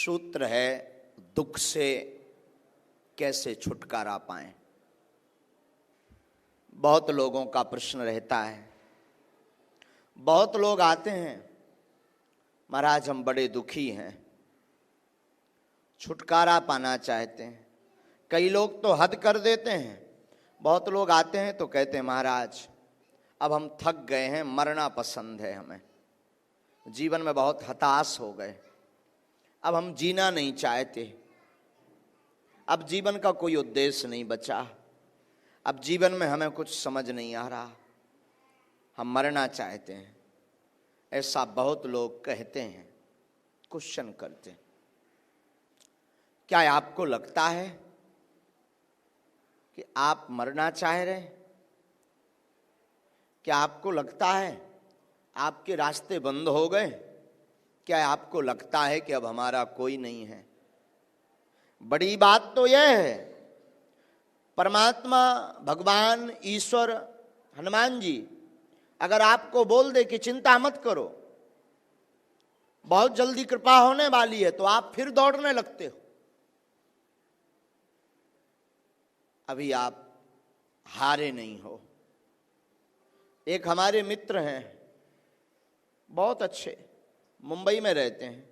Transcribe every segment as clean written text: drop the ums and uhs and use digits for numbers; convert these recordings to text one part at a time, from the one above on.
सूत्र है दुख से कैसे छुटकारा पाएं। बहुत लोगों का प्रश्न रहता है, बहुत लोग आते हैं, महाराज हम बड़े दुखी हैं, छुटकारा पाना चाहते हैं। कई लोग तो हद कर देते हैं, बहुत लोग आते हैं तो कहते हैं महाराज अब हम थक गए हैं, मरना पसंद है हमें, जीवन में बहुत हताश हो गए, अब हम जीना नहीं चाहते, अब जीवन का कोई उद्देश्य नहीं बचा, अब जीवन में हमें कुछ समझ नहीं आ रहा, हम मरना चाहते हैं। ऐसा बहुत लोग कहते हैं, क्वेश्चन करते हैं, क्या आपको लगता है कि आप मरना चाह रहे हैं? क्या आपको लगता है आपके रास्ते बंद हो गए? क्या आपको लगता है कि अब हमारा कोई नहीं है? बड़ी बात तो यह है, परमात्मा भगवान ईश्वर हनुमान जी अगर आपको बोल दे कि चिंता मत करो, बहुत जल्दी कृपा होने वाली है, तो आप फिर दौड़ने लगते हो। अभी आप हारे नहीं हो। एक हमारे मित्र हैं, बहुत अच्छे, मुंबई में रहते हैं,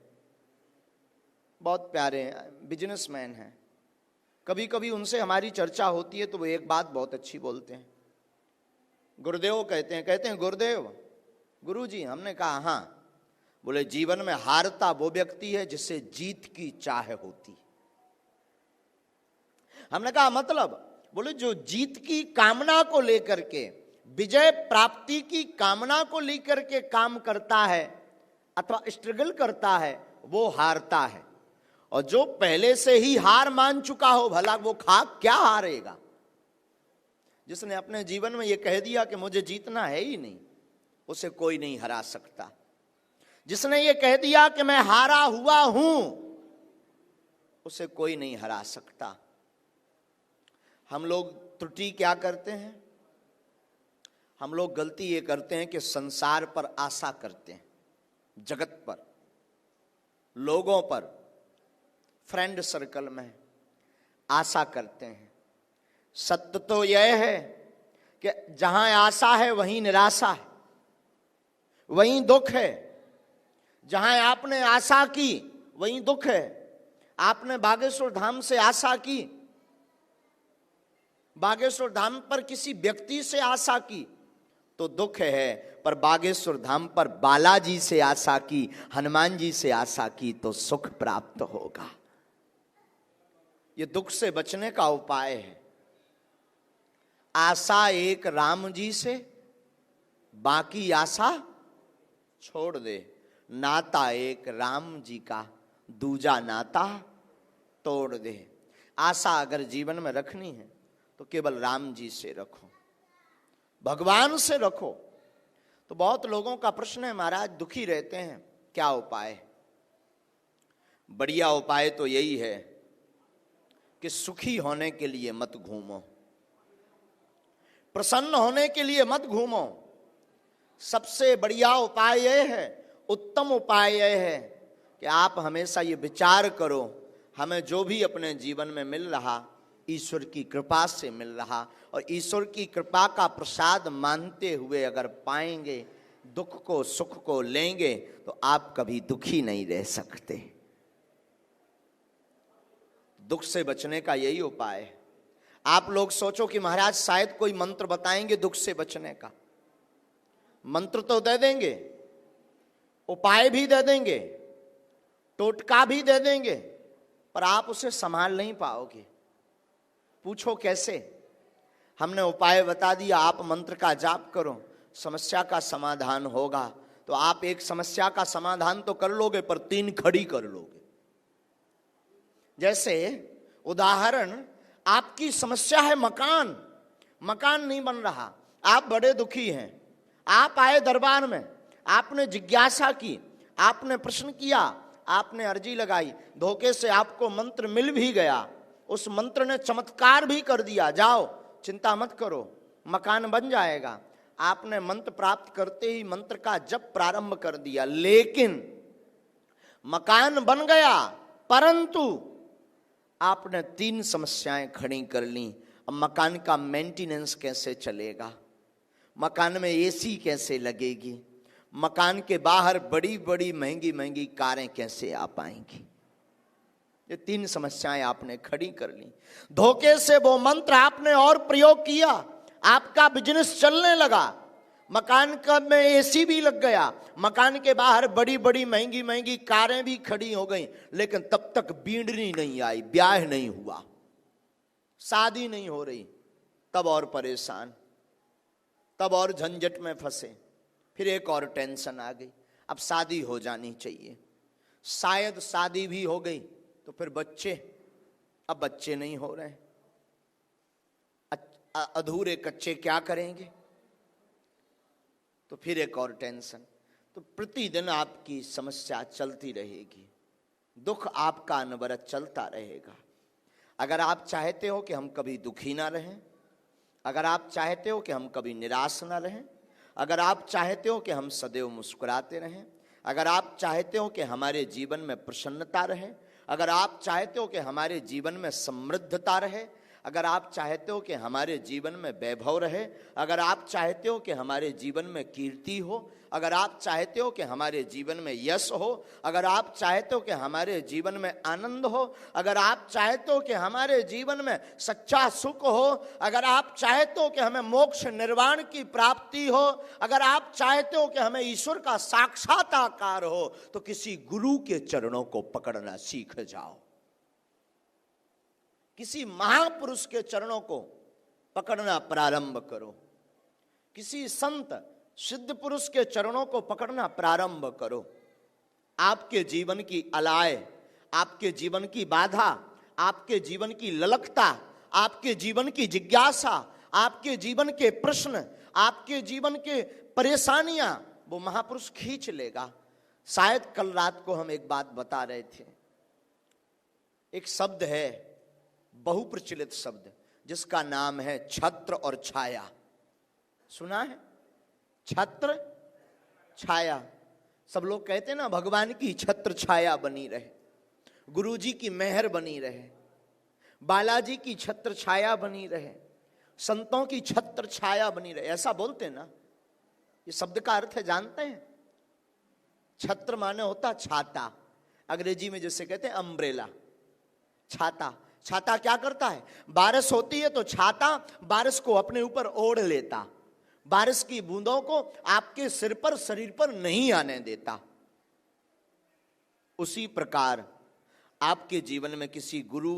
बहुत प्यारे हैं, बिजनेसमैन हैं। कभी कभी उनसे हमारी चर्चा होती है तो वो एक बात बहुत अच्छी बोलते हैं, गुरुदेव कहते हैं गुरुदेव, गुरुजी। हमने कहा हाँ। बोले जीवन में हारता वो व्यक्ति है जिससे जीत की चाह होती। हमने कहा मतलब? बोले जो जीत की कामना को लेकर के, विजय प्राप्ति की कामना को लेकर के काम करता है अथवा स्ट्रगल करता है वो हारता है, और जो पहले से ही हार मान चुका हो भला वो क्या हारेगा। जिसने अपने जीवन में ये कह दिया कि मुझे जीतना है ही नहीं, उसे कोई नहीं हरा सकता। जिसने ये कह दिया कि मैं हारा हुआ हूं, उसे कोई नहीं हरा सकता। हम लोग त्रुटि क्या करते हैं? हम लोग गलती ये करते हैं कि संसार पर आशा करते हैं, जगत पर, लोगों पर, फ्रेंड सर्कल में आशा करते हैं। सत्य तो यह है कि जहां आशा है वहीं निराशा है, वहीं दुख है। जहां आपने आशा की वहीं दुख है। आपने बागेश्वर धाम से आशा की, बागेश्वर धाम पर किसी व्यक्ति से आशा की तो दुख है, पर बागेश्वर धाम पर बालाजी से आशा की, हनुमान जी से आशा की तो सुख प्राप्त होगा। ये दुख से बचने का उपाय है। आशा एक राम जी से, बाकी आशा छोड़ दे। नाता एक राम जी का, दूजा नाता तोड़ दे। आशा अगर जीवन में रखनी है तो केवल राम जी से रखो, भगवान से रखो। तो बहुत लोगों का प्रश्न है महाराज दुखी रहते हैं, क्या उपाय? बढ़िया उपाय तो यही है कि सुखी होने के लिए मत घूमो, प्रसन्न होने के लिए मत घूमो। सबसे बढ़िया उपाय यह है, उत्तम उपाय यह है कि आप हमेशा ये विचार करो, हमें जो भी अपने जीवन में मिल रहा ईश्वर की कृपा से मिल रहा, और ईश्वर की कृपा का प्रसाद मानते हुए अगर पाएंगे, दुख को सुख को लेंगे तो आप कभी दुखी नहीं रह सकते। दुख से बचने का यही उपाय है। आप लोग सोचो कि महाराज शायद कोई मंत्र बताएंगे दुख से बचने का। मंत्र तो दे देंगे, उपाय भी दे देंगे, टोटका भी दे देंगे, पर आप उसे संभाल नहीं पाओगे। पूछो कैसे? हमने उपाय बता दिया, आप मंत्र का जाप करो, समस्या का समाधान होगा। तो आप एक समस्या का समाधान तो कर लोगे, पर 3 खड़ी कर लोगे। जैसे उदाहरण, आपकी समस्या है मकान, मकान नहीं बन रहा, आप बड़े दुखी हैं, आप आए दरबार में, आपने जिज्ञासा की, आपने प्रश्न किया, आपने अर्जी लगाई, धोखे से आपको मंत्र मिल भी गया, उस मंत्र ने चमत्कार भी कर दिया, जाओ चिंता मत करो मकान बन जाएगा। आपने मंत्र प्राप्त करते ही मंत्र का जप प्रारंभ कर दिया, लेकिन मकान बन गया परंतु आपने 3 समस्याएं खड़ी कर ली। अब मकान का मेंटेनेंस कैसे चलेगा, मकान में एसी कैसे लगेगी, मकान के बाहर बड़ी बड़ी महंगी महंगी कारें कैसे आ पाएंगी। ये 3 समस्याएं आपने खड़ी कर ली। धोखे से वो मंत्र आपने और प्रयोग किया, आपका बिजनेस चलने लगा, मकान का में एसी भी लग गया, मकान के बाहर बड़ी बड़ी महंगी महंगी कारें भी खड़ी हो गई, लेकिन तब तक बींडनी नहीं आई, ब्याह नहीं हुआ, शादी नहीं हो रही। तब और परेशान, तब और झंझट में फंसे। फिर एक और टेंशन आ गई, अब शादी हो जानी चाहिए। शायद शादी भी हो गई तो फिर बच्चे, अब बच्चे नहीं हो रहे, अधूरे कच्चे क्या करेंगे। तो फिर एक और टेंशन। तो प्रतिदिन आपकी समस्या चलती रहेगी, दुख आपका अनवरत चलता रहेगा। अगर आप चाहते हो कि हम कभी दुखी ना रहें, अगर आप चाहते हो कि हम कभी निराश ना रहें, अगर आप चाहते हो कि हम सदैव मुस्कुराते रहें, अगर आप चाहते हो कि हमारे जीवन में प्रसन्नता रहे, अगर आप चाहते हो कि हमारे जीवन में समृद्धता रहे, अगर आप चाहते हो कि हमारे जीवन में वैभव रहे, अगर आप चाहते हो कि हमारे जीवन में कीर्ति हो, अगर आप चाहते हो कि हमारे जीवन में यश हो, अगर आप चाहते हो कि हमारे जीवन में आनंद हो, अगर आप चाहते हो कि हमारे जीवन में सच्चा सुख हो, अगर आप चाहते हो कि हमें मोक्ष निर्वाण की प्राप्ति हो, अगर आप चाहते हो कि हमें ईश्वर का साक्षात्कार हो, तो किसी गुरु के चरणों को पकड़ना सीख जाओ, किसी महापुरुष के चरणों को पकड़ना प्रारंभ करो, किसी संत सिद्ध पुरुष के चरणों को पकड़ना प्रारंभ करो। आपके जीवन की अलाय, आपके जीवन की बाधा, आपके जीवन की ललकता, आपके जीवन की जिज्ञासा, आपके जीवन के प्रश्न, आपके जीवन के परेशानियां वो महापुरुष खींच लेगा। शायद कल रात को हम एक बात बता रहे थे, एक शब्द है, बहुप्रचलित शब्द, जिसका नाम है छत्र और छाया। सुना है? छत्र छाया। सब लोग कहते हैं ना, भगवान की छत्र छाया बनी रहे, गुरुजी की मेहर बनी रहे, बालाजी की छत्र छाया बनी रहे, संतों की छत्र छाया बनी रहे, ऐसा बोलते हैं ना। ये शब्द का अर्थ है जानते हैं? छत्र माने होता छाता, अंग्रेजी में जैसे कहते हैं अम्ब्रेला, छाता। छाता क्या करता है? बारिश होती है तो छाता बारिश को अपने ऊपर ओढ़ लेता, बारिश की बूंदों को आपके सिर पर, शरीर पर नहीं आने देता। उसी प्रकार आपके जीवन में किसी गुरु,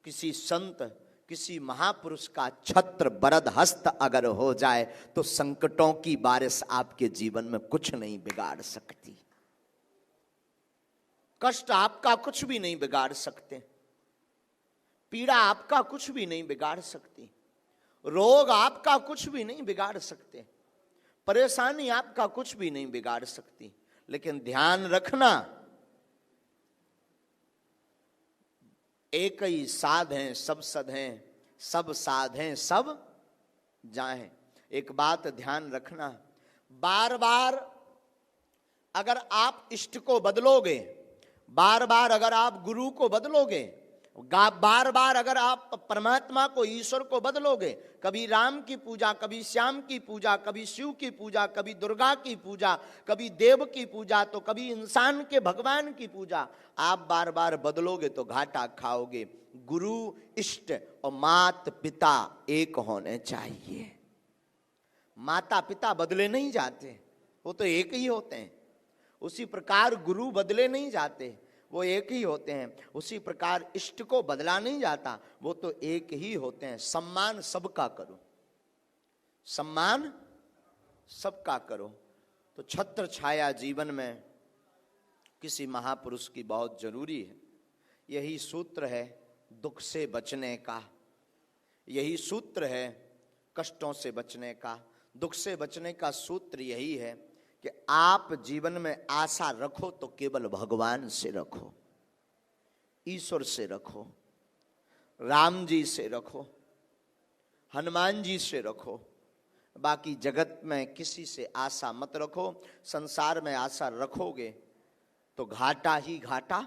किसी संत, किसी महापुरुष का छत्र बरद हस्त अगर हो जाए तो संकटों की बारिश आपके जीवन में कुछ नहीं बिगाड़ सकती, कष्ट आपका कुछ भी नहीं बिगाड़ सकते, पीड़ा आपका कुछ भी नहीं बिगाड़ सकती, रोग आपका कुछ भी नहीं बिगाड़ सकते, परेशानी आपका कुछ भी नहीं बिगाड़ सकती। लेकिन ध्यान रखना, एक ही साध हैं सब सध हैं, सब साध हैं सब जाहें। एक बात ध्यान रखना, बार बार अगर आप इष्ट को बदलोगे, बार बार अगर आप गुरु को बदलोगे, बार बार अगर आप परमात्मा को, ईश्वर को बदलोगे, कभी राम की पूजा, कभी श्याम की पूजा, कभी शिव की पूजा, कभी दुर्गा की पूजा, कभी देव की पूजा, तो कभी इंसान के भगवान की पूजा, आप बार बार बदलोगे तो घाटा खाओगे। गुरु, इष्ट और मात पिता एक होने चाहिए। माता पिता बदले नहीं जाते, वो तो एक ही होते हैं। उसी प्रकार गुरु बदले नहीं जाते, वो एक ही होते हैं। उसी प्रकार इष्ट को बदला नहीं जाता, वो तो एक ही होते हैं। सम्मान सबका करो, सम्मान सबका करो। तो छत्र छाया जीवन में किसी महापुरुष की बहुत जरूरी है। यही सूत्र है दुख से बचने का, यही सूत्र है कष्टों से बचने का। दुख से बचने का सूत्र यही है कि आप जीवन में आशा रखो तो केवल भगवान से रखो, ईश्वर से रखो, राम जी से रखो, हनुमान जी से रखो। बाकी जगत में किसी से आशा मत रखो। संसार में आशा रखोगे तो घाटा ही घाटा